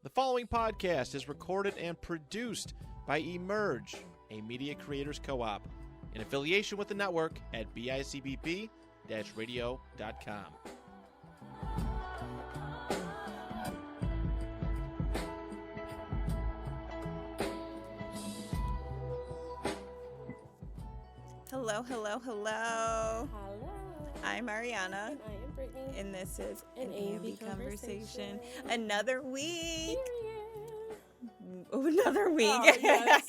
The following podcast is recorded and produced by Emerge, a media creators co-op, in affiliation with the network at bicbp-radio.com. Hello. Hello. I'm Ariana. And I am Brittany. And this is An A&B Conversation. Another week. Period. Another week. Oh, yes.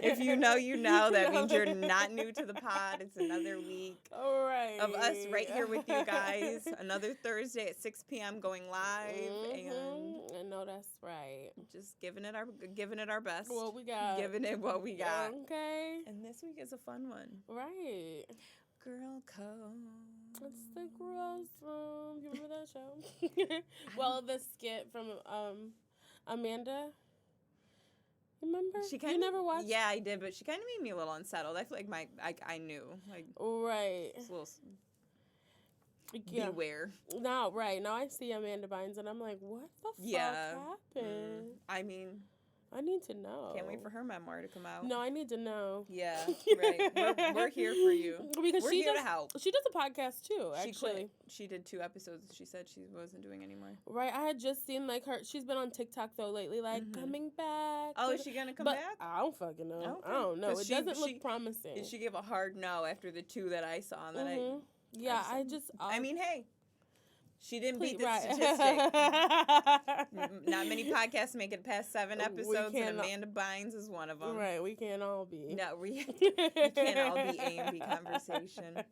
If you know, you know. That means you're not new to the pod. It's another week All right. of us right here with you guys. Another Thursday at 6 p.m. going live. And I know that's right. just giving it our best. What we got. Giving it what we got. Okay. And this week is a fun one. Right. Girl code. It's the girls' room. You remember that show? Well, the skit from Amanda. Remember? You never watched? Yeah, I did, but she kind of made me a little unsettled. I feel like I knew. Like, Right. it's a little Yeah. beware. No, right. Now I see Amanda Bynes and I'm like, what the fuck happened? I mean, I need to know. can't wait for her memoir to come out. No, I need to know. Yeah, right. We're here for you. Because We're here to help. She does a podcast too, actually. She quit. She did 2 episodes. She said she wasn't doing anymore. Right. I had just seen like her. She's been on TikTok though lately, like coming back. Oh, is she gonna come but back? I don't fucking know. Okay. I don't know. 'Cause It she- doesn't she- look promising. She gave a hard no after the 2 that I saw. And then Yeah, I mean, hey, she didn't beat the right. statistic. Not many podcasts make it past 7 episodes, and Amanda Bynes is one of them. Right, we can't all be. No, we can't all be A&B Conversation.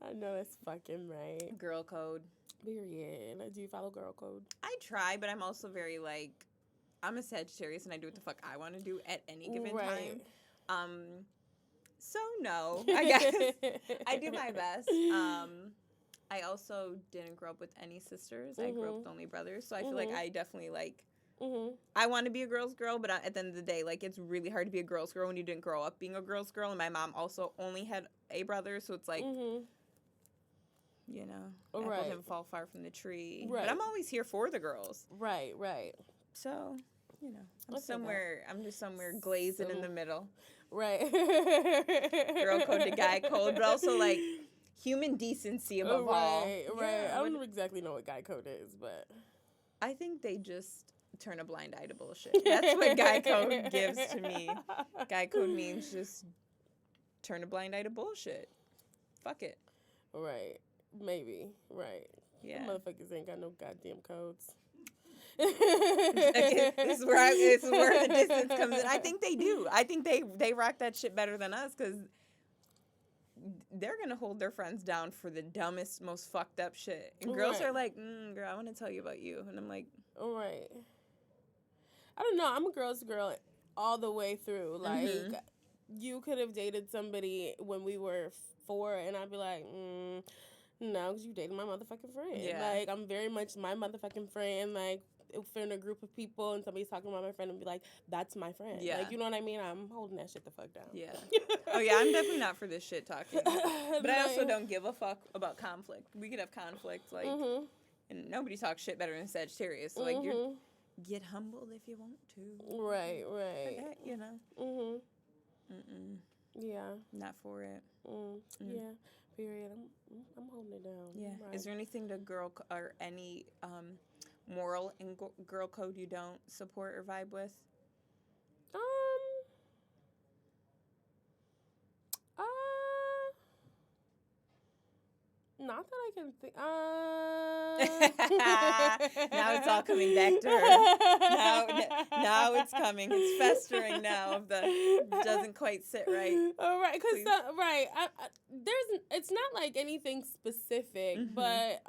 I know that's fucking right. Girl code. Period. Do you follow girl code? I try, but I'm also very, like, I'm a Sagittarius, and I do what the fuck I want to do at any given time. So, no, I guess. I do my best. I also didn't grow up with any sisters. I grew up with only brothers. So I feel like I definitely, like, I want to be a girl's girl, but at the end of the day, like, it's really hard to be a girl's girl when you didn't grow up being a girl's girl. And my mom also only had a brother. So it's like, you know, apples never fall far from the tree. Right. But I'm always here for the girls. Right. So, you know, I'm just somewhere glazing in the middle. Right. Girl code to guy code, but also, like, human decency above all. Right. Yeah, I don't exactly know what guy code is, but I think they just turn a blind eye to bullshit. That's what guy code gives to me. Guy code means just turn a blind eye to bullshit. Fuck it. Right. Maybe. Right. Yeah. The motherfuckers ain't got no goddamn codes. This is where the distance comes in. I think they do. I think they rock that shit better than us because they're going to hold their friends down for the dumbest, most fucked up shit. And girls are like, girl, I want to tell you about you. And I'm like... Right. I don't know. I'm a girl's girl all the way through. Like, you could have dated somebody when we were 4, and I'd be like, no, because you dated my motherfucking friend. Yeah. Like, I'm very much my motherfucking friend. Like, if we're in a group of people and somebody's talking about my friend and be like, that's my friend. Yeah. Like, you know what I mean? I'm holding that shit the fuck down. Yeah. Oh, yeah, I'm definitely not for this shit talking. But I also don't give a fuck about conflict. We could have conflict, like, and nobody talks shit better than Sagittarius. So, like, you get humbled if you want to. Right. Forget, you know. Yeah. Not for it. Yeah. Period. I'm holding it down. Yeah. Right. Is there anything to or any moral in girl code you don't support or vibe with? Not that I can think. Now it's all coming back to her. Now it's coming. It's festering now. Doesn't quite sit right. Oh, right, because right. It's not like anything specific, but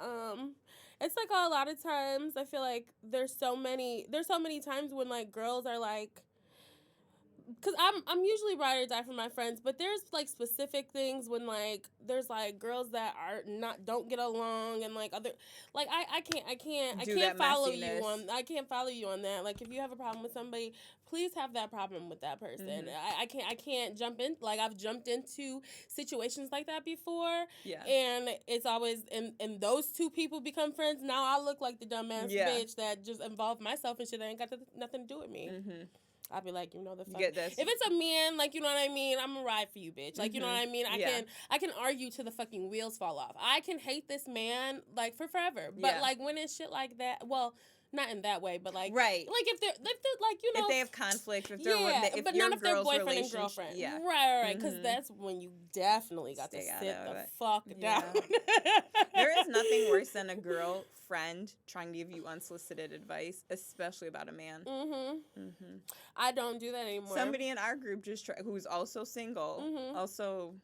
it's like a lot of times I feel like there's so many times when like girls are like because I'm usually ride or die for my friends, but there's like specific things when like there's like girls that don't get along and like other like I can't follow you on that. Like if you have a problem with somebody, please have that problem with that person. Mm-hmm. I can't jump in, like I've jumped into situations like that before. Yeah. And it's always and those two people become friends. Now I look like the dumbass bitch that just involved myself in shit that ain't got nothing to do with me. Mm-hmm. I'll be like, the fuck. If it's a man, like, you know what I mean, I'm gonna ride for you, bitch. Like, you know what I mean? I can argue till the fucking wheels fall off. I can hate this man, like, for forever. But, like, when it's shit like that, well, not in that way, but, like, right. Like, if they're like, if they have conflict, if they're, but not if they're boyfriend and girlfriend. Yeah. Right, because that's when you definitely got to sit the fuck down. There is nothing worse than a girlfriend trying to give you unsolicited advice, especially about a man. I don't do that anymore. Somebody in our group who's also single, also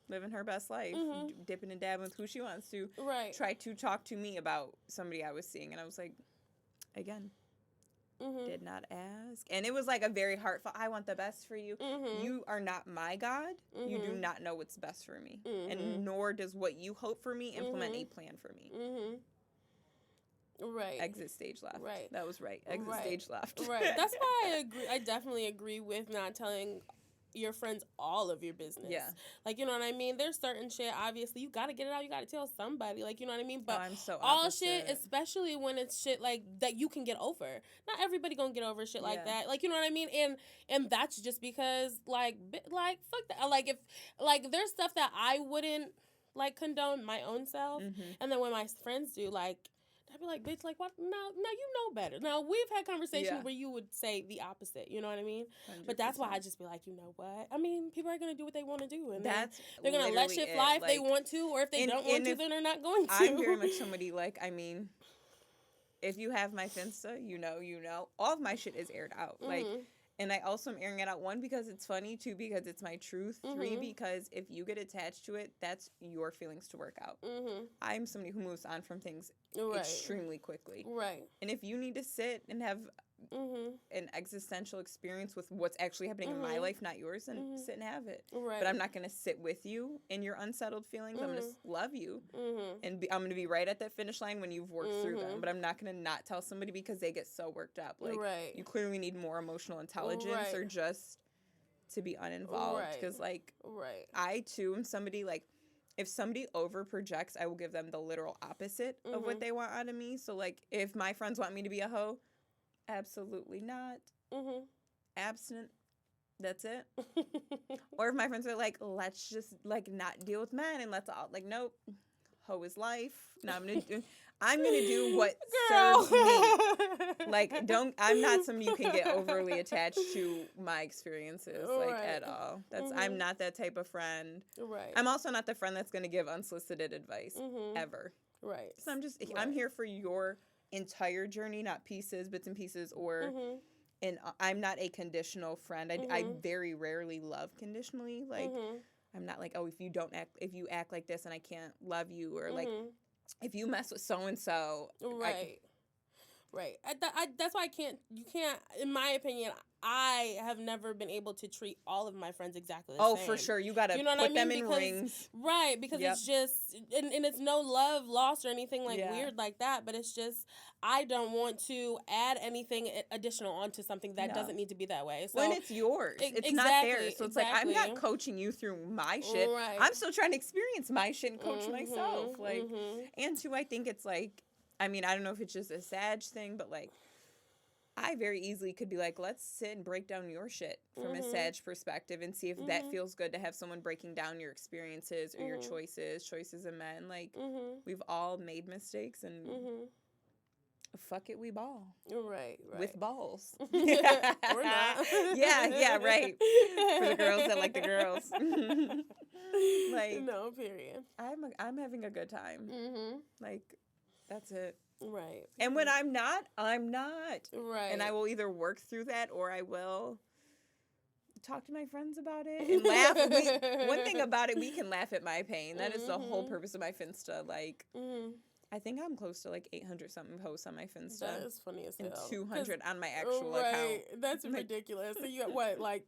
living her best life, dipping and dabbing with who she wants to, try to talk to me about somebody I was seeing, and I was like, again, did not ask. And it was like a very heartfelt, I want the best for you. You are not my God. You do not know what's best for me. And nor does what you hope for me implement a plan for me. Right. Exit stage left. Right. That was right. Exit stage left. Right. That's why I agree. I definitely agree with not telling your friends all of your business. Yeah. Like, you know what I mean? There's certain shit, obviously, you got to get it out. You got to tell somebody. Like, you know what I mean? But I'm so all shit, especially when it's shit, like, that you can get over. Not everybody gonna get over shit like that. Like, you know what I mean? And that's just because, like, fuck that. Like, if, like, there's stuff that I wouldn't, like, condone my own self. And then when my friends do, like, I'd be like, bitch, like, what? No, you know better. Now, we've had conversations where you would say the opposite, you know what I mean? 100%. But that's why I just be like, you know what? I mean, people are going to do what they want to do. And they're going to let shit fly if they want to, or if they don't want to, then they're not going to. I'm very much somebody, like, I mean, if you have my Finsta, you know. All of my shit is aired out. Like, and I also am airing it out, 1, because it's funny, 2, because it's my truth, 3, because if you get attached to it, that's your feelings to work out. I'm somebody who moves on from things extremely quickly. Right. And if you need to sit and have an existential experience with what's actually happening in my life, not yours, then sit and have it. Right. But I'm not going to sit with you in your unsettled feelings. I'm going to love you. And I'm going to be right at that finish line when you've worked through them. But I'm not going to not tell somebody because they get so worked up. Like, you clearly need more emotional intelligence or just to be uninvolved. Because, like, I, too, am somebody, like, if somebody over projects, I will give them the literal opposite of what they want out of me. So, like, if my friends want me to be a hoe, absolutely not. Abstinent. That's it. Or if my friends are like, let's just, like, not deal with men and let's all, like, nope, hoe is life. No, I'm gonna do what serves me. Like, I'm not somebody you can get overly attached to my experiences, like, at all. I'm not that type of friend. Right. I'm also not the friend that's gonna give unsolicited advice, ever. Right. So I'm here for your entire journey, not bits and pieces, or, and I'm not a conditional friend. I very rarely love conditionally. Like, I'm not like, oh, if you act like this and I can't love you, or like, if you mess with so-and-so. Right. That's why you can't, in my opinion, I have never been able to treat all of my friends exactly the same. Oh, for sure. You got to put them in rings. Right, because it's just, and it's no love lost or anything like weird like that, but it's just, I don't want to add anything additional onto something that doesn't need to be that way. So, when it's yours. It's not theirs. So it's like, I'm not coaching you through my shit. Right. I'm still trying to experience my shit and coach myself. Like, and 2, I think it's like, I mean, I don't know if it's just a Sag thing, but, like, I very easily could be like, let's sit and break down your shit from a Sag perspective and see if that feels good to have someone breaking down your experiences or your choices of men. Like, we've all made mistakes, and fuck it, we ball. Right. With balls. Or not. Yeah, right. For the girls that like the girls. Like, no, period. I'm having a good time. Like, that's it. Right. And when I'm not. Right. And I will either work through that, or I will talk to my friends about it and laugh. One thing about it, we can laugh at my pain. That is the whole purpose of my Finsta. Like, I think I'm close to like 800 something posts on my Finsta. That is funny as hell. And 200 on my actual account. That's ridiculous. So you got what, like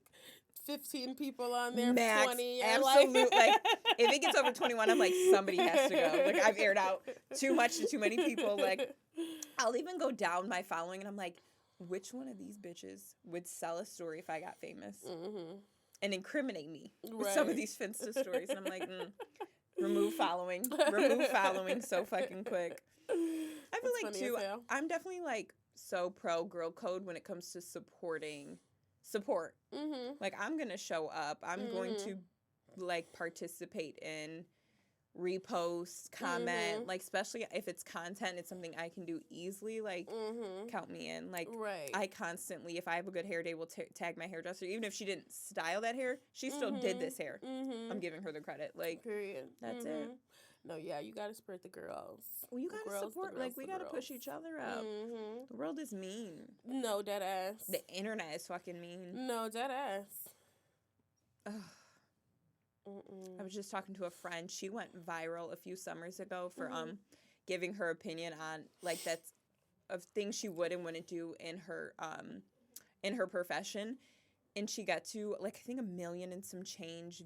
15 people on there? Max, 20? Absolute. Like, if it gets over 21, I'm like, somebody has to go. Like, I've aired out too much to too many people. Like, I'll even go down my following, and I'm like, which one of these bitches would sell a story if I got famous? Mm-hmm. And incriminate me with some of these Finsta stories. And I'm like, remove following so fucking quick. I feel like, too, I'm definitely, like, so pro girl code when it comes to support. Mm-hmm. Like, I'm going to show up. I'm going to, like, participate in repost, comment, like, especially if it's content, it's something I can do easily, like, count me in. Like, I constantly, if I have a good hair day, will tag my hairdresser. Even if she didn't style that hair, she still did this hair. I'm giving her the credit. Like, period. That's it. No, yeah, you gotta support the girls. Well, you gotta support, like, we gotta push each other up. The world is mean. No, dead ass. The internet is fucking mean. No, dead ass. Ugh. I was just talking to a friend. She went viral a few summers ago for giving her opinion on, like, that's of things she would and wouldn't do in her profession. And she got to, like, I think 1 million and some change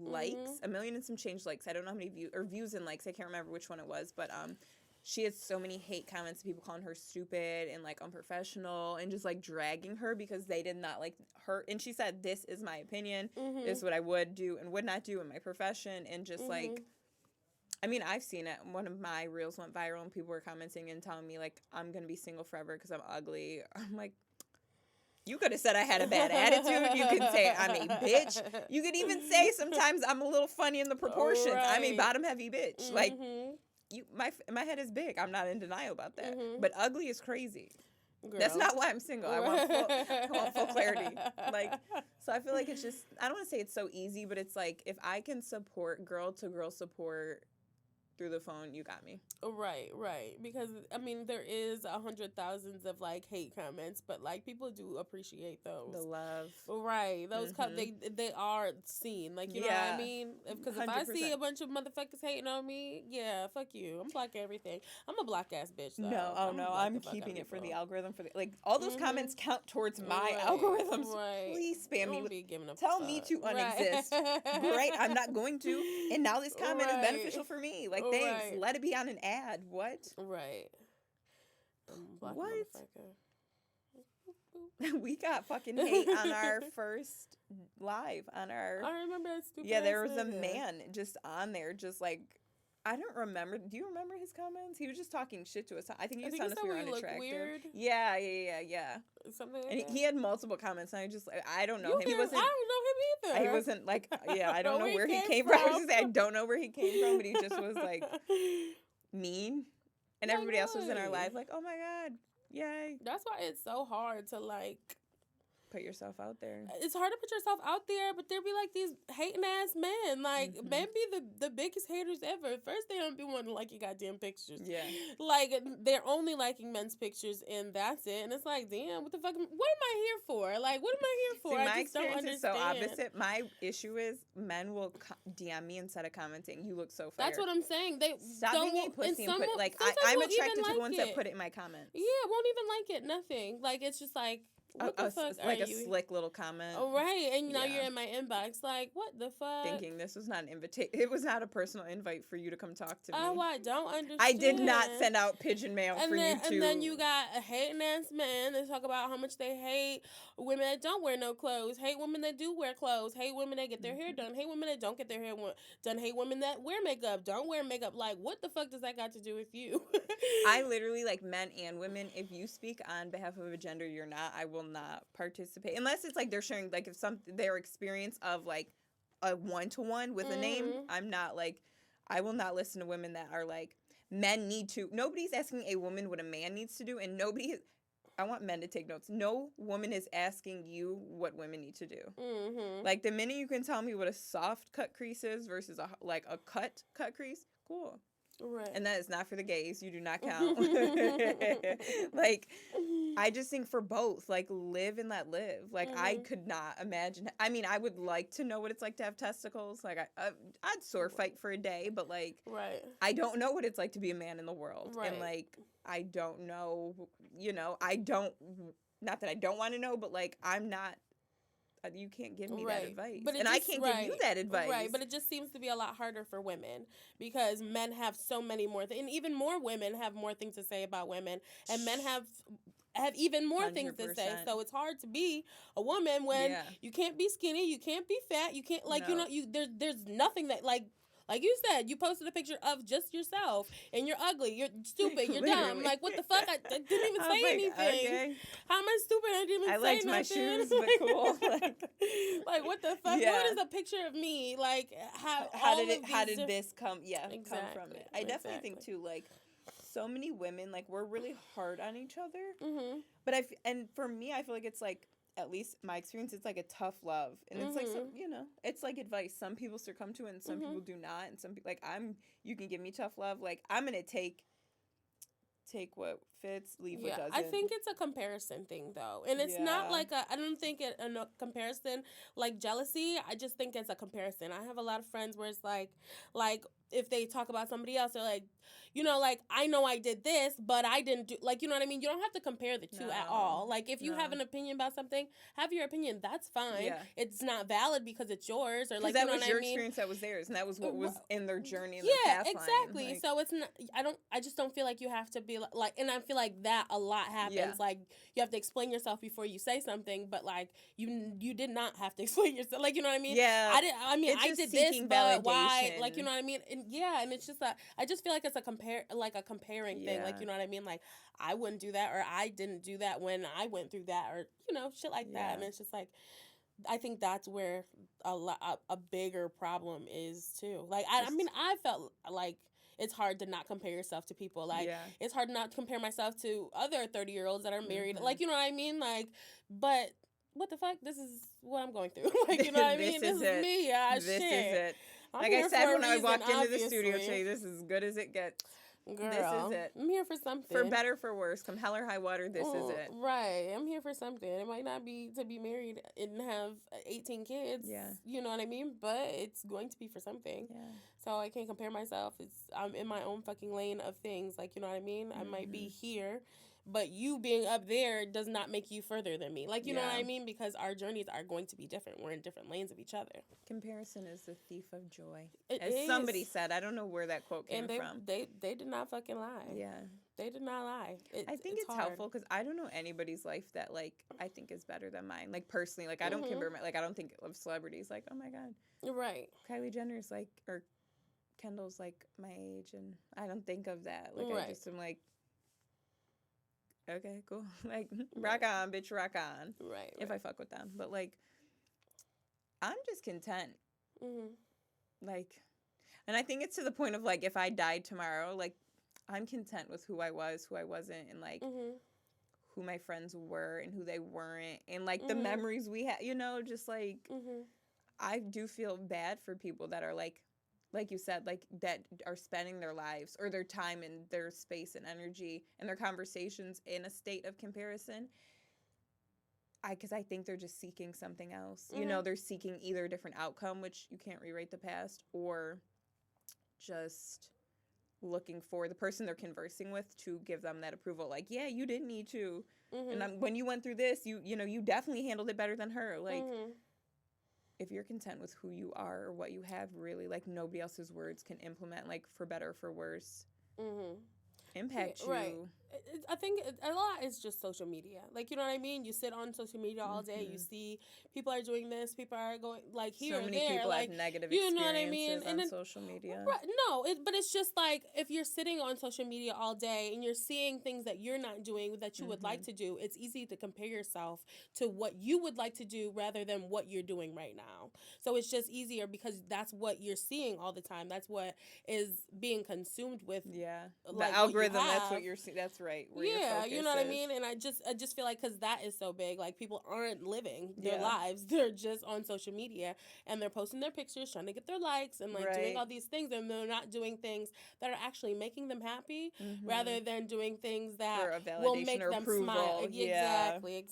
likes. 1 million and some change likes. I don't know how many views and likes. I can't remember which one it was. But she had so many hate comments, people calling her stupid and, like, unprofessional and just, like, dragging her because they did not like her. And she said, this is my opinion. This is what I would do and would not do in my profession. And just, like, I mean, I've seen it. One of my reels went viral and people were commenting and telling me, like, I'm going to be single forever because I'm ugly. I'm like, you could have said I had a bad attitude. You could say I'm a bitch. You could even say sometimes I'm a little funny in the proportions. I'm a bottom-heavy bitch. Like, my head is big. I'm not in denial about that. But ugly is crazy. Girl. That's not why I'm single. I want full clarity. Like, so I feel like it's just, I don't want to say it's so easy, but it's like, if I can support girl-to-girl support through the phone, you got me. Right. Because, I mean, there is 100,000s of, like, hate comments, but, like, people do appreciate those. The love. Right. Those, they are seen. Like, you know what I mean? Because if I see a bunch of motherfuckers hating on me, yeah, fuck you. I'm blocking everything. I'm a block-ass bitch, though. No. I'm keeping it for the algorithm. Like, all those comments count towards my algorithms. Right. Please spam me. Tell me to unexist. Great. I'm not going to. And now this comment is beneficial for me. Like, thanks. Let it be on an ad. What? Right. What? We got fucking hate on our first live on our. I remember that stupid. Yeah, there was a man just on there, just like, I don't remember. Do you remember his comments? He was just talking shit to us. I think he was telling us we were unattractive. Weird. Yeah. Something like and that. He had multiple comments, and I just, I don't know him. I don't know him either. He wasn't like, I don't know where he came from. I was just saying, I don't know where he came from, but he just was like mean, and everybody else was in our life like, oh my god, yay. That's why it's so hard to, like, put yourself out there. It's hard to put yourself out there, but there be like these hating ass men. Like, men be the biggest haters ever. First, they don't be wanting to like your goddamn pictures. Yeah. Like, they're only liking men's pictures, and that's it. And it's like, damn, what the fuck? What am I here for? Like, what am I here for? See, my experience is so opposite. My issue is men will DM me instead of commenting. You look so fire. That's what I'm saying. They stop being a pussy and put, like, I'm attracted to the ones that put it in my comments. Yeah, won't even like it. Nothing. Like, it's just like, what the fuck like are a you? Slick little comment. Oh, right. And now you're in my inbox. Like, what the fuck? Thinking this was not an invitation. It was not a personal invite for you to come talk to me. Oh, I don't understand. I did not send out pigeon mail for you to. And then you got a hating ass man that talk about how much they hate women that don't wear no clothes, hate women that do wear clothes, hate women that get their hair done, hate women that don't get their hair done, hate women that wear makeup, don't wear makeup. Like, what the fuck does that got to do with you? I literally, like, men and women, if you speak on behalf of a gender you're not, I will not participate. Unless it's, like, they're sharing, like, if their experience of, like, a one-to-one with a name, I'm not, like, I will not listen to women that are, like, men need to. Nobody's asking a woman what a man needs to do, and I want men to take notes. No woman is asking you what women need to do. Like, the minute you can tell me what a soft cut crease is versus a cut crease, cool. Right. And that is not for the gays. You do not count. Like, I just think for both, like, live and let live. Like, I could not imagine. I mean, I would like to know what it's like to have testicles. Like, I'd sword fight for a day, but, like, right. I don't know what it's like to be a man in the world. Right. And, like, I don't know, you know, not that I don't want to know, but, like, I'm not. You can't give me that advice. And I can't give you that advice. Right, but it just seems to be a lot harder for women because men have so many more things. And even more women have more things to say about women. And men have even more things to say. 100%. So it's hard to be a woman when you can't be skinny, you can't be fat, you can't, like, No. there's nothing that, like you said, you posted a picture of just yourself, and you're ugly, you're stupid, you're dumb. Like, what the fuck? I didn't even say anything. Okay. How am I stupid? I didn't even say liked nothing. my shoes, but cool. Like, what the fuck? Yeah. What is a picture of me? Like, how did this come? Yeah, exactly. come from it. I definitely think too. Like, so many women, like, we're really hard on each other. Mm-hmm. But and for me, I feel like it's like, at least my experience, it's like a tough love, and it's like, some, you know, it's like advice. Some people succumb to it, and some people do not. And some people, like, you can give me tough love. Like, I'm gonna take what fits, leave what doesn't. I think it's a comparison thing, though, and it's not like I don't think a comparison like jealousy. I just think it's a comparison. I have a lot of friends where it's like if they talk about somebody else, they're like, you know, like, I know I did this, but I didn't do, like, you know what I mean? You don't have to compare the two at all. Like, if you have an opinion about something, have your opinion. That's fine. Yeah. It's not valid because it's yours, or like, you know what I mean? That was your experience, that was theirs, and that was what was in their journey in their past exactly. Like, so it's not, I just don't feel like you have to be like, and I feel like that a lot happens. Yeah. Like, you have to explain yourself before you say something, but like, you did not have to explain yourself. Like, you know what I mean? Yeah. I did this, but why? Like, you know what I mean? And and it's just that I just feel like it's a comparing thing. Like, you know what I mean? Like, I wouldn't do that, or I didn't do that when I went through that, or, you know, shit like that. And it's just like, I think that's where a bigger problem is too. Like, I mean, I felt like it's hard to not compare yourself to people. Like, it's hard not to compare myself to other 30-year-olds that are married. Like, you know what I mean? Like, but what the fuck? This is what I'm going through. Like, you know what I mean? This is me. Yeah, this shit. Is it. I'm like I said when I walked into the obviously. studio today, this is as good as it gets. Girl, this is it. I'm here for something. For better, for worse. Come hell or high water, this is it. Right. I'm here for something. It might not be to be married and have 18 kids. Yeah. You know what I mean? But it's going to be for something. Yeah. So I can't compare myself. I'm in my own fucking lane of things. Like, you know what I mean? Mm-hmm. I might be here, but you being up there does not make you further than me. Like, you know what I mean? Because our journeys are going to be different. We're in different lanes of each other. Comparison is the thief of joy. As somebody said. I don't know where that quote came from. They did not fucking lie. Yeah. They did not lie. I think it's helpful because I don't know anybody's life that, like, I think is better than mine. Like, personally, like, I don't compare I don't think of celebrities like, oh my God. Right. Kylie Jenner's like, or Kendall's like my age, and I don't think of that. Like, I just am like, okay, cool. Like, rock on, bitch, rock on. Right. If I fuck with them. But, like, I'm just content. Mm-hmm. Like, and I think it's to the point of, like, if I died tomorrow, like, I'm content with who I was, who I wasn't, and, like, who my friends were and who they weren't, and, like, the memories we had, you know, just, like, I do feel bad for people that are, like you said, like, that are spending their lives or their time and their space and energy and their conversations in a state of comparison. Because I think they're just seeking something else. You know, they're seeking either a different outcome, which you can't rewrite the past, or just looking for the person they're conversing with to give them that approval. Like, yeah, you didn't need to. And when you went through this, you know, you definitely handled it better than her. Like, if you're content with who you are or what you have, really, like, nobody else's words can implement, like, for better or for worse, impact you. Right. I think a lot is just social media. Like, you know what I mean? You sit on social media all day. You see people are doing this. People are going, like, here and there. So many people like, have negative you know experiences what I mean? on and social media. Right, no, but it's just like, if you're sitting on social media all day and you're seeing things that you're not doing that you would like to do, it's easy to compare yourself to what you would like to do rather than what you're doing right now. So it's just easier because that's what you're seeing all the time. That's what is being consumed with. Yeah. Like, the algorithm, that's what you're seeing. That's right. where your focus you know what I is. mean? And I just feel like, because that is so big, like, people aren't living their lives. They're just on social media, and they're posting their pictures, trying to get their likes, and, like, doing all these things, and they're not doing things that are actually making them happy, rather than doing things that will make them smile. Exactly.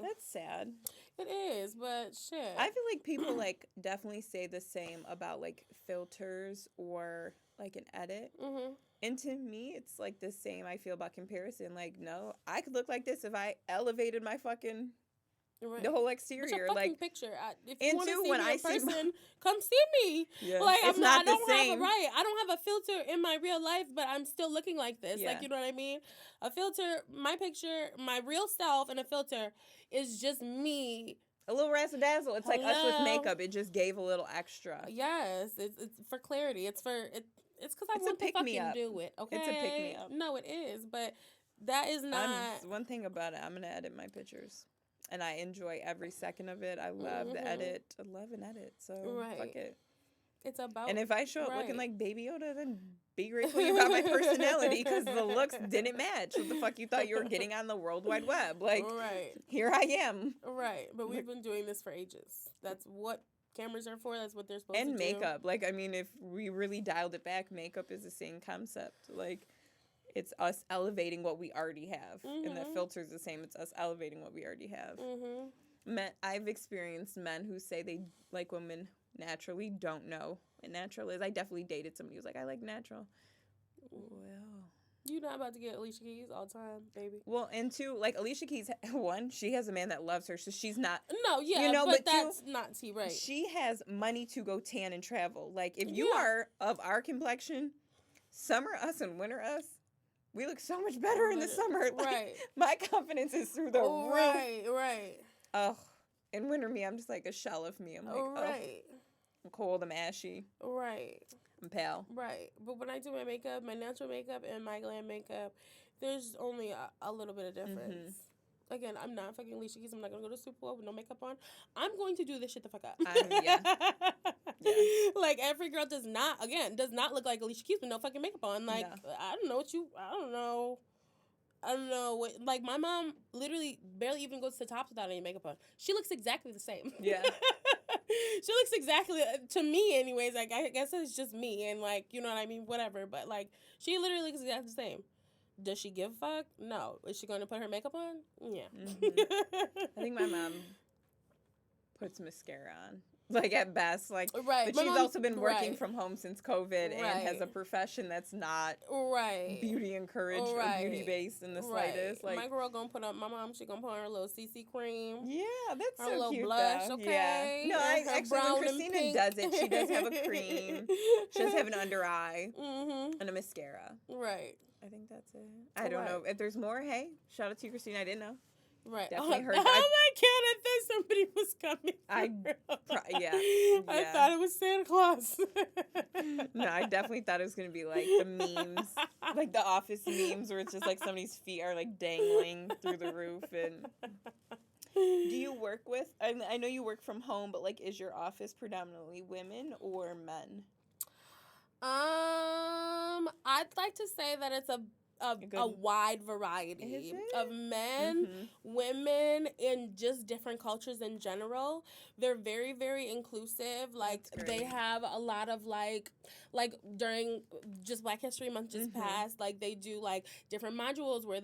That's sad. It is, but shit. I feel like people, like, definitely say the same about, like, filters or, like, an edit. And to me, it's, like, the same I feel about comparison. Like, no, I could look like this if I elevated my fucking... the whole exterior, it's a fucking like picture. If you want to see when me in person, see come see me. Like, it's not I the don't same. I don't have a filter in my real life, but I'm still looking like this. Like, you know what I mean? A filter, my picture, my real self, and a filter is just me. A little razzle dazzle. It's like us with makeup. It just gave a little extra. Yes, it's for clarity. It's because I want to fucking do it. Okay, it's a pick me up. No, it is, but that is not one thing about it. I'm gonna edit my pictures. And I enjoy every second of it. I love the edit. I love an edit. So fuck it. It's about. And if I show up looking like Baby Yoda, then be grateful you got my personality, because the looks didn't match what the fuck you thought you were getting on the World Wide Web. Like, here I am. Right, but we've been doing this for ages. That's what cameras are for. That's what they're supposed to do. And makeup. Like, I mean, if we really dialed it back, makeup is the same concept. Like, it's us elevating what we already have. And the filter's the same. It's us elevating what we already have. I've experienced men who say they like women naturally, don't know what natural is. I definitely dated somebody who was like, I like natural. Well, you're not about to get Alicia Keys all the time, baby. Well, and two, like, Alicia Keys, one, she has a man that loves her, so she's not. No, yeah, you know, but that's not T, right? She has money to go tan and travel. Like, if you are of our complexion, summer us and winter us, we look so much better in the summer. Like, my confidence is through the roof. Right. Oh, in winter me, I'm just like a shell of me. I'm like, I'm cold, I'm ashy. Right. I'm pale. Right. But when I do my makeup, my natural makeup and my glam makeup, there's only a little bit of difference. Again, I'm not fucking Alicia Keys. I'm not going to go to Super Bowl with no makeup on. I'm going to do this shit the fuck up. Like, every girl does not look like Alicia Keys with no fucking makeup on. Like, I don't know what, like, my mom literally barely even goes to Tops without any makeup on. She looks exactly the same. Yeah. She looks exactly, to me anyways, like, I guess it's just me, and, like, you know what I mean, whatever, but, like, she literally looks exactly the same. Does she give a fuck? No. Is she going to put her makeup on? Yeah. I think my mom puts mascara on. Like, at best, like, but she's also been working from home since COVID and has a profession that's not beauty encouraged or beauty based in the slightest. Like, my girl gonna put up, my mom, she gonna put on her little CC cream. Yeah, that's her so little cute. blush, though. okay? Yeah. No, actually, when Christina does it, she does have a cream. She does have an under eye and a mascara. Right. I think that's it. I don't know if there's more. Hey, shout out to you, Christina. I didn't know. Right. Definitely heard. Oh my God! I thought somebody was coming. I thought it was Santa Claus. No, I definitely thought it was gonna be like the memes, like the Office memes, where it's just like somebody's feet are like dangling through the roof. And do you work with? I know you work from home, but like, is your office predominantly women or men? I'd like to say that it's a wide variety of men, women, and just different cultures in general. They're very, very inclusive. Like, they have a lot of like during just Black History Month just passed, like, they do like different modules where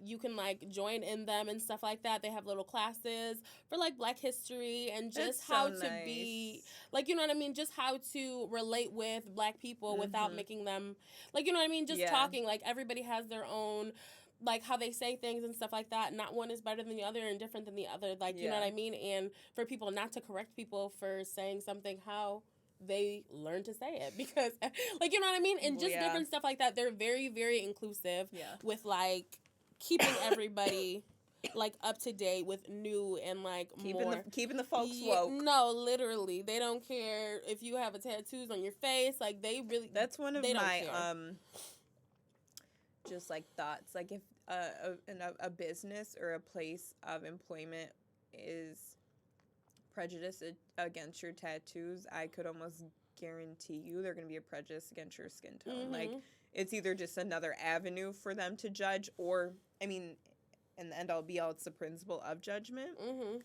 you can like join in them and stuff like that. They have little classes for like Black history and just how to be, like, you know what I mean, just how to relate with Black people without making them, like, you know what I mean, just talking, like, everybody has their own, like, how they say things and stuff like that. Not one is better than the other and different than the other, like, you know what I mean? And for people not to correct people for saying something how they learn to say it, because, like, you know what I mean? And just different stuff like that. They're very, very inclusive with, like, keeping everybody, like, up to date with new and, like, keeping the folks woke. No, literally. They don't care if you have a tattoos on your face. Like, they really... That's one of my, just, like, thoughts. Like, if a business or a place of employment is prejudice against your tattoos, I could almost guarantee you they're going to be a prejudice against your skin tone. Like, it's either just another avenue for them to judge, or, I mean, in the end all be all, it's the principle of judgment. Mm-hmm.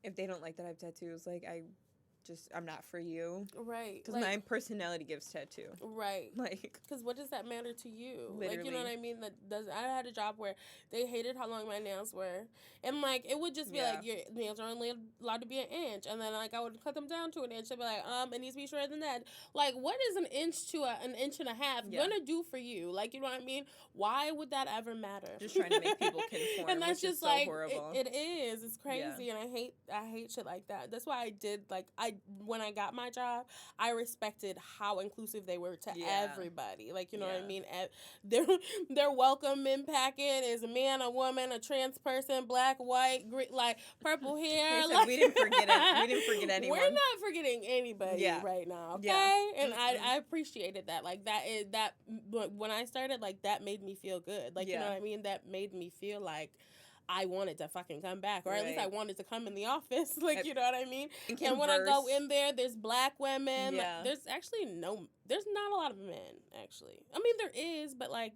If they don't like that I have tattoos, like, I'm not for you. Right. Because my personality gives tattoo. Right. Like. Because what does that matter to you? Literally. Like, you know what I mean? I had a job where they hated how long my nails were. And, like, it would just be like, your nails are only allowed to be an inch. And then, like, I would cut them down to an inch. I'd be like, it needs to be shorter than that. Like, what is an inch to an inch and a half gonna do for you? Like, you know what I mean? Why would that ever matter? Just trying to make people conform, and that's which just is so like, horrible. It is. It's crazy. And I hate shit like that. That's why I did, like, when I got my job, I respected how inclusive they were to everybody. Like, you know what I mean? Their welcoming packet is a man, a woman, a trans person, black, white, green, like purple hair. Like, we didn't forget it. We didn't forget anyone. We're not forgetting anybody right now, okay? Yeah. And I appreciated that. Like, that when I started, like, that made me feel good. Like, you know what I mean? That made me feel like I wanted to fucking come back, or at least I wanted to come in the office, like, you know what I mean? And when I go in there, there's black women. Yeah. Like, there's not a lot of men, actually. I mean, there is, but, like...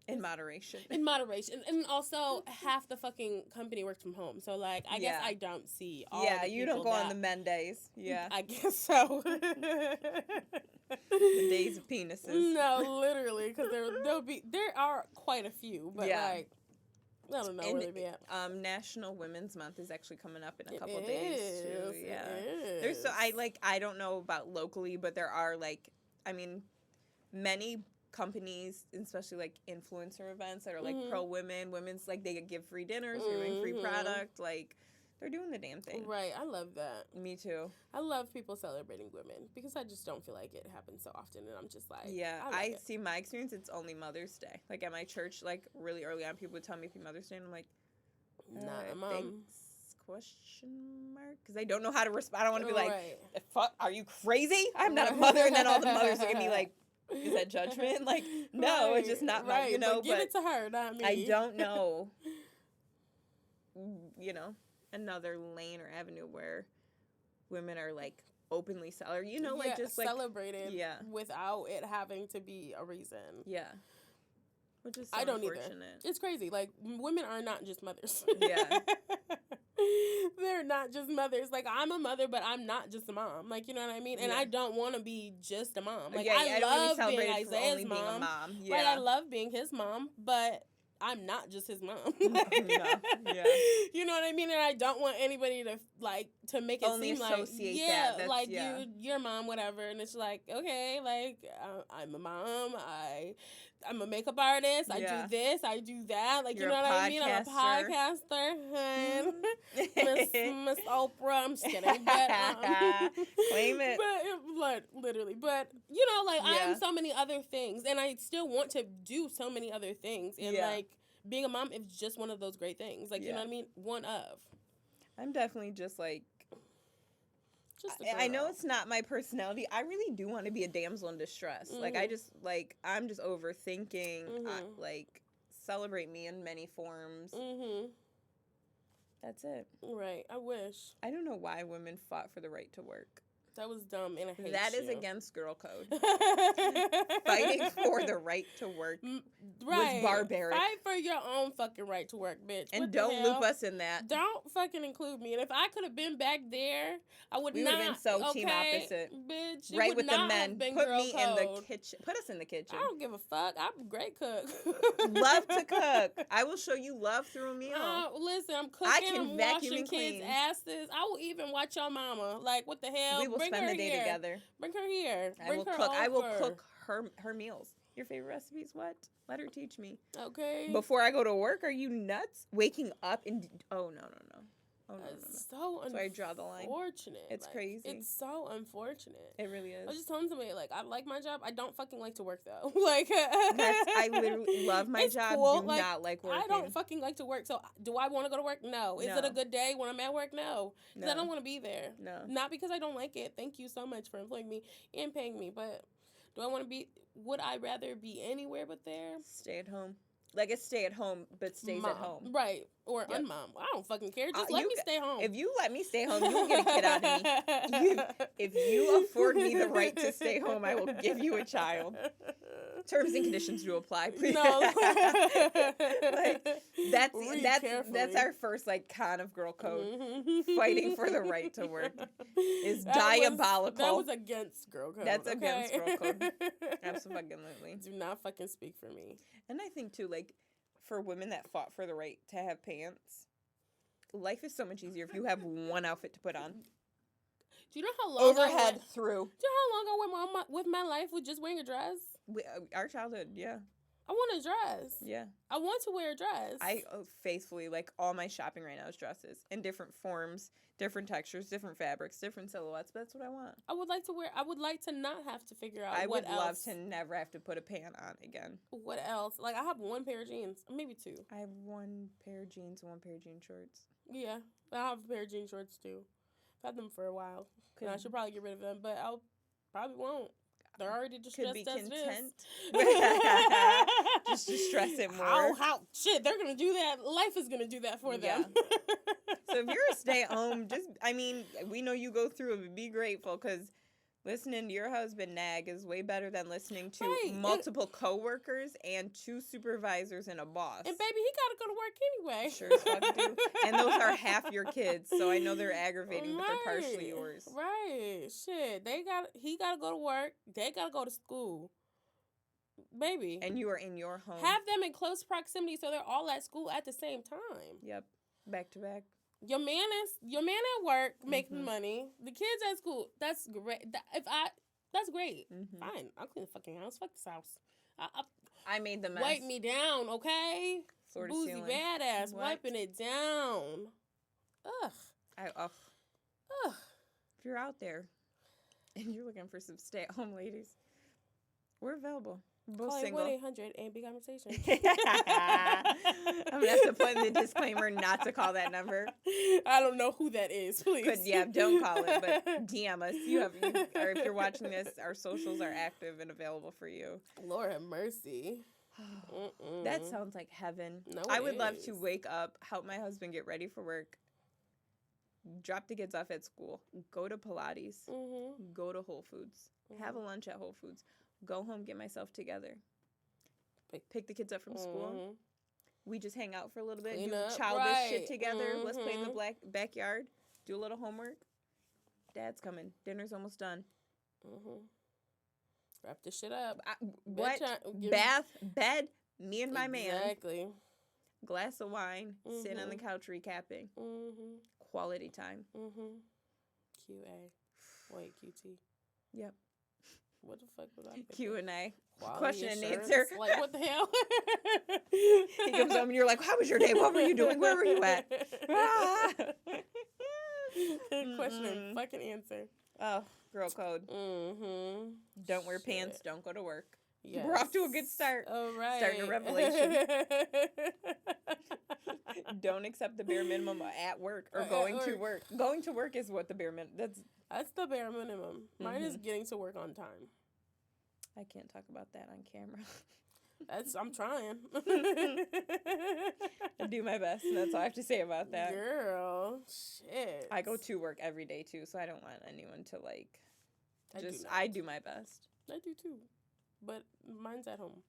In moderation. In moderation. And also, half the fucking company works from home. So, like, I guess I don't see all the people you don't go on the men days. Yeah. I guess so. The days of penises. No, literally, because there are quite a few, but, like... I don't know where they be at. National Women's Month is actually coming up in a couple days too. Yeah, there's I don't know about locally, but there are many companies, especially like influencer events that are like pro women, women's like they give free dinners, giving free product, like. They're doing the damn thing. Right. I love that. Me too. I love people celebrating women because I just don't feel like it happens so often. And I'm just like, I see my experience. It's only Mother's Day. Like at my church, like really early on, people would tell me Happy Mother's Day. And I'm like, nah, thanks, question mark? Because I don't know how to respond. I don't want to be like, fuck, are you crazy? I'm not a mother. And then all the mothers are going to be like, is that judgment? Like, no, it's just not my, you know. But give it to her, not me. I don't know, you know. Another lane or avenue where women are like openly like just like celebrated without it having to be a reason. Yeah. Which is so I don't unfortunate. Either. It's crazy. Like women are not just mothers. Yeah. They're not just mothers. Like I'm a mother, but I'm not just a mom. Like you know what I mean? And I don't want to be just a mom. Like I love being Isaiah's mom. Yeah. Right, I love being his mom, but I'm not just his mom. No. Yeah. You know what I mean? And I don't want anybody to make it only seem like that. Like your mom, whatever. And it's like, okay, like I'm a mom. I'm a makeup artist. I do this. I do that. Like You're you know what I mean? I'm a podcaster. Miss Oprah. I'm just kidding. But claim it. But literally. But you know, like I am so many other things, and I still want to do so many other things. And like being a mom is just one of those great things. Like you know what I mean? One of. I'm definitely just like. I know it's not my personality. I really do want to be a damsel in distress. Mm-hmm. Like I'm just overthinking. Like celebrate me in many forms. Mm-hmm. That's it. Right. I wish. I don't know why women fought for the right to work. That was dumb, and I hate that you. is against girl code. Fighting for the right to work was barbaric. Fight for your own fucking right to work, bitch. And don't loop us in that. Don't fucking include me. And if I could have been back there, I would not. We would have been so team opposite. Bitch, right with the men. Put me in the kitchen. Put us in the kitchen. I don't give a fuck. I'm a great cook. Love to cook. I will show you love through a meal. Listen, I'm cooking. I'm washing kids' asses. I will even watch your mama. Like, what the hell? We will spend the day together. Bring her here. I will cook her meals. Your favorite recipes? What? Let her teach me. Okay. Before I go to work, are you nuts? Waking up and no. Oh no. So unfortunate. So I draw the line. It's crazy. It's so unfortunate. It really is. I was just telling somebody I like my job. I don't fucking like to work though. I literally love my job. Cool. Do not like working. I don't fucking like to work. So do I want to go to work? No. Is it a good day when I'm at work? No. Because I don't want to be there. No. Not because I don't like it. Thank you so much for employing me and paying me. But do I want to be? Would I rather be anywhere but there? Stay at home. like a stay-at-home, but stays mom. at home. Right. Or Yep. unmom. I don't fucking care. Just let me stay home. If you let me stay home, you'll get a kid out of me. If you afford me the right to stay home, I will give you a child. Terms and conditions do apply. Please. No. Like, that's carefully. our first like con of girl code. Mm-hmm. Fighting for the right to work is diabolical. That was against girl code. That's okay? against girl code. Absolutely. Do not fucking speak for me. And I think too, like, for women that fought for the right to have pants, life is so much easier if you have one outfit to put on. Do you know how long Overhead through. Do you know how long I went with my life with just wearing a dress? Our childhood, yeah. I want a dress. Yeah. I want to wear a dress. I faithfully, like, all my shopping right now is dresses in different forms, different textures, different fabrics, different silhouettes. But that's what I want. I would like to not have to figure out I what would love to never have to put a pant on again. What else? Like, I have one pair of jeans, maybe two. I have one pair of jeans and one pair of jean shorts. Yeah, I have a pair of jean shorts too. I've had them for a while. And I should probably get rid of them, but I probably won't. They're already distressed. Could be content. Just distress it more. How shit? They're gonna do that. Life is gonna do that for them. So if you're a stay-at-home, we know you go through it, but be grateful because listening to your husband nag is way better than listening to multiple coworkers and 2 supervisors and a boss. And baby, he gotta go to work anyway. Sure as fuck do. And those are half your kids, so I know they're aggravating, but they're partially yours. Right. Shit. He gotta go to work. They gotta go to school. Baby. And you are in your home. Have them in close proximity so they're all at school at the same time. Yep. Back to back. Your man at work making money. The kids at school. That's great. That's great. Mm-hmm. Fine. I'll clean the fucking house. Fuck this house. I made the mess. Wipe me down, okay? Floor to Boozy ceiling. badass. What? Wiping it down. Ugh. Ugh. If you're out there and you're looking for some stay-at-home ladies, we're available. We're both single. 1-800 and big conversation. I'm gonna have to put in the disclaimer not to call that number. I don't know who that is. Please, don't call it, but DM us. Or if you're watching this, our socials are active and available for you. Lord have mercy. That sounds like heaven. No, I would love to wake up, help my husband get ready for work, drop the kids off at school, go to Pilates, go to Whole Foods, have a lunch at Whole Foods. Go home, get myself together. Pick the kids up from school. We just hang out for a little bit, do childish shit together. Let's play in the backyard. Do a little homework. Dad's coming. Dinner's almost done. Wrap this shit up. Bath, bed, me and my man. Exactly. Glass of wine, sitting on the couch recapping. Quality time. QA. Wait, QT. Yep. What the fuck was I? Q&A. Quality Question assurance? and answer. Like, what the hell? He comes home and you're like, how was your day? What were you doing? Where were you at? Question and fucking answer. Oh, girl code. Don't wear pants. Don't go to work. Yes. We're off to a good start. All right. Starting a revelation. Don't accept the bare minimum at work or going to work. Going to work is what the bare minimum. That's the bare minimum. Mine is getting to work on time. I can't talk about that on camera. I'm trying. I do my best, and that's all I have to say about that. Girl, shit. I go to work every day too, so I don't want anyone to I do my best. I do too, but mine's at home,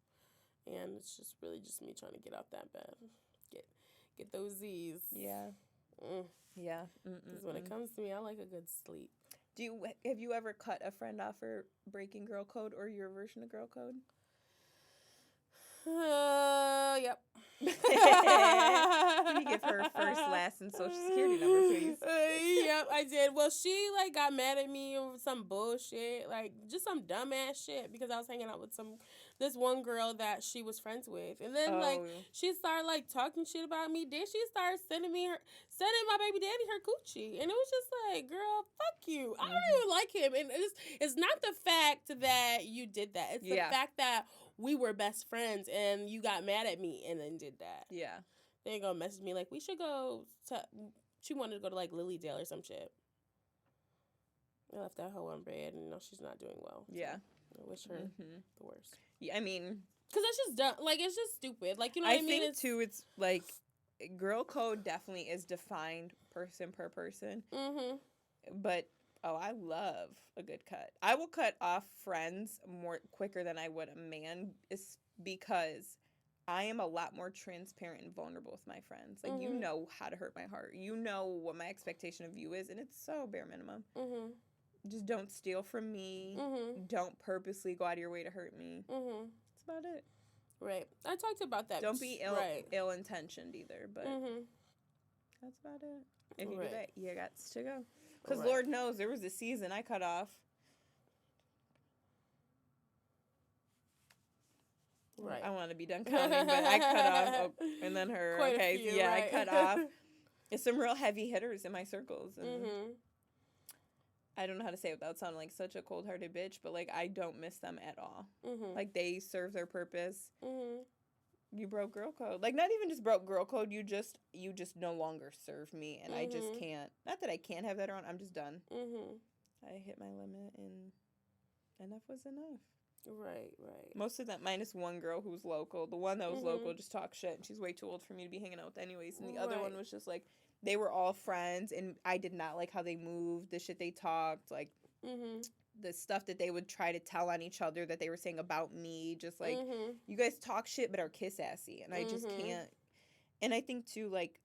and it's just really just me trying to get out that bed, get those Z's. Yeah. Yeah. Because when it comes to me, I like a good sleep. Have you ever cut a friend off for breaking girl code or your version of girl code? Yep. Can you give her first, last, and social security number, please? Yep, I did. Well, she got mad at me over some bullshit, just some dumbass shit, because I was hanging out with this one girl that she was friends with, and then she started talking shit about me. Then she started sending my baby daddy her coochie, and it was just like, girl, fuck you. I don't even like him, and it's not the fact that you did that. It's the fact that we were best friends, and you got mad at me and then did that. Yeah. They gonna message me we should go to. She wanted to go to Lilydale or some shit. I left that hoe on bed, and she's not doing well. So I wish her the worst. Yeah, I mean, Because it's just dumb. Like, it's just stupid. Like, you know what I mean? I think, too, it's, like, girl code definitely is defined person per person. Mm-hmm. But, I love a good cut. I will cut off friends more quicker than I would a man, because I am a lot more transparent and vulnerable with my friends. Like, you know how to hurt my heart. You know what my expectation of you is, and it's so bare minimum. Mm-hmm. Just don't steal from me. Mm-hmm. Don't purposely go out of your way to hurt me. Mm-hmm. That's about it. Right. I talked about that. Don't be ill-intentioned either, but that's about it. If you do that, you got to go. Because Lord knows there was a season I cut off. Right. I want to be done counting, but I cut off. And then her. Quite okay, a few, yeah, right. I cut off. It's some real heavy hitters in my circles. And I don't know how to say it without sounding like such a cold-hearted bitch, but, like, I don't miss them at all. Like, they serve their purpose. You broke girl code. Like, not even just broke girl code. You just no longer serve me, and I just can't. Not that I can't have that around. I'm just done. I hit my limit, and enough was enough. Right. Most of that, minus one girl who was local. The one that was local just talked shit, and she's way too old for me to be hanging out with anyways. And the other one was just, like, they were all friends, and I did not like how they moved, the shit they talked, like, the stuff that they would try to tell on each other that they were saying about me, just, like, you guys talk shit but are kiss-assy, and I just can't. And I think, too, like,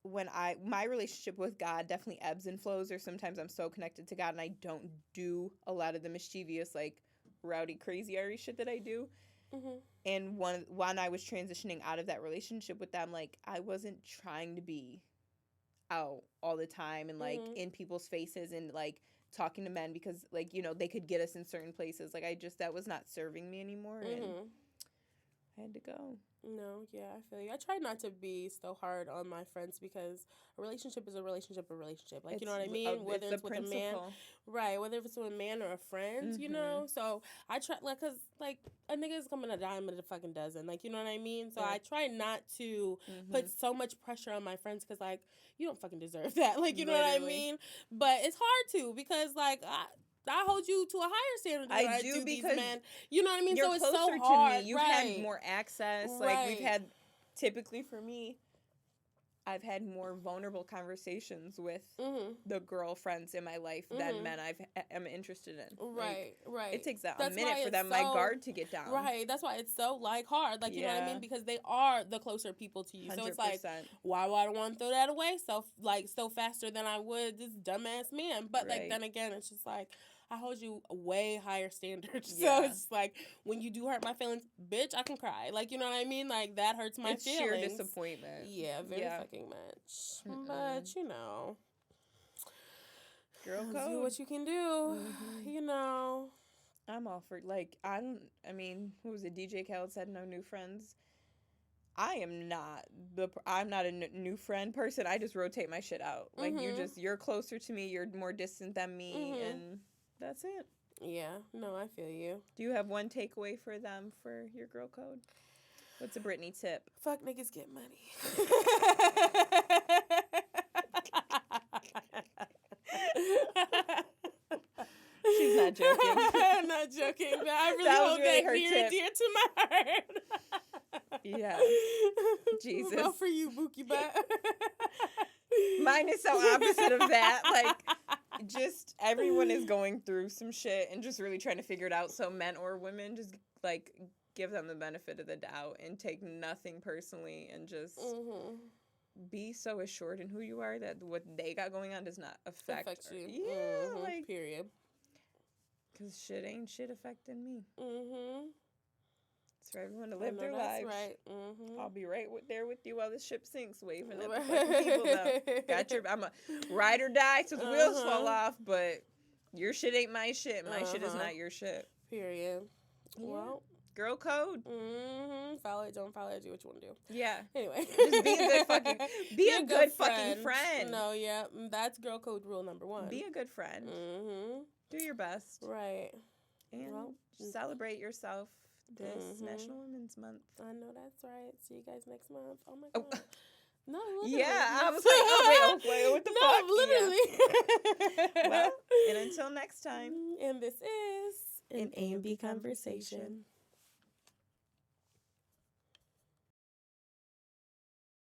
my relationship with God definitely ebbs and flows, or sometimes I'm so connected to God, and I don't do a lot of the mischievous, like, rowdy, crazy, Ari shit that I do. And when I was transitioning out of that relationship with them, like, I wasn't trying to be out all the time and, like, in people's faces and, like, talking to men because, like, you know, they could get us in certain places. Like, that was not serving me anymore, and I had to go. No, yeah, I feel you. I try not to be so hard on my friends because a relationship is a relationship. Like, you know what I mean? Whether it's with a man, right? Whether it's with a man or a friend, you know? So I try, like, because, like, a nigga is coming a dime of a fucking dozen. Like, you know what I mean? So I try not to put so much pressure on my friends because, like, you don't fucking deserve that. Like, you know what I mean? But it's hard to because, like, I hold you to a higher standard than I do these men. You know what I mean? You're so it's closer so hard. to me. You've had more access. Like, we've had, typically for me, I've had more vulnerable conversations with the girlfriends in my life than men I'm interested in. Right. It takes a minute for them, my guard to get down. Right. That's why it's so, like, hard. Like, you know what I mean? Because they are the closer people to you. 100%. So it's like, why would I want to throw that away so faster than I would this dumbass man? But, like, then again, it's just like, I hold you a way higher standards. Yeah. So it's like, when you do hurt my feelings, bitch, I can cry. Like, you know what I mean? Like, that hurts my feelings. Sheer disappointment. Yeah, very fucking much. But, you know. Girl code. Do what you can do. You know. I'm all for, like, I mean, what was it? DJ Khaled said no new friends. I'm not a new friend person. I just rotate my shit out. Like, you're closer to me. You're more distant than me. And that's it. Yeah. No, I feel you. Do you have one takeaway for them for your girl code? What's a Brittany tip? Fuck niggas, get money. She's not joking. I'm not joking. But I really hold that near and dear to my heart. Yeah. Jesus. Well, for you, Bookie Butt. Mine is so opposite of that. Like, just everyone is going through some shit and just really trying to figure it out. So men or women, just, like, give them the benefit of the doubt and take nothing personally and just be so assured in who you are that what they got going on does not affect you. Yeah, like, period. Because shit ain't shit affecting me. It's for everyone to live their that's lives. Right. I'll be right there with you while the ship sinks, waving at the fucking people, though. I'm a ride or die till the wheels fall off, but your shit ain't my shit. My shit is not your shit. Period. Yeah. Well. Girl code. Follow it, don't follow it, do what you want to do. Yeah. Anyway. Just be a good fucking, be a good fucking friend. No, yeah. That's girl code rule number 1. Be a good friend. Do your best. Right. And celebrate yourself this National Women's Month. I know that's right. See you guys next month. Oh my God. No, literally. Yeah, I was like, wait, what the fuck? No, literally. Yeah. Well, and until next time. And this is an A&B Conversation.